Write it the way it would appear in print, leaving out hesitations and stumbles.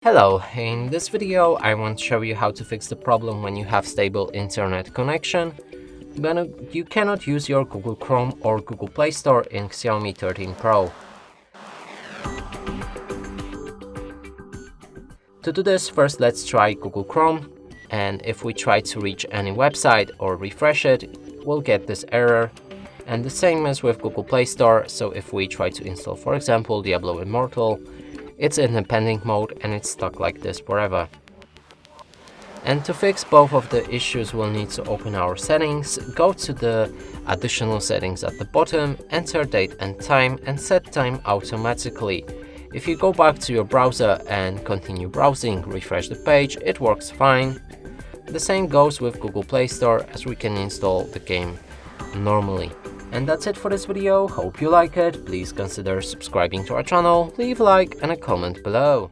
Hello, in this video I want to show you how to fix the problem when you have stable internet connection, but you cannot use your Google Chrome or Google Play Store in Xiaomi 13 Pro. To do this, first let's try Google Chrome, and if we try to reach any website or refresh it, we'll get this error. And the same as with Google Play Store, so if we try to install, for example, Diablo Immortal, it's in a pending mode and it's stuck like this forever. And to fix both of the issues, we'll need to open our settings, go to the additional settings at the bottom, enter date and time, and set time automatically. If you go back to your browser and continue browsing, refresh the page, it works fine. The same goes with Google Play Store, as we can install the game normally. And that's it for this video. Hope you like it. Please consider subscribing to our channel, leave a like and a comment below.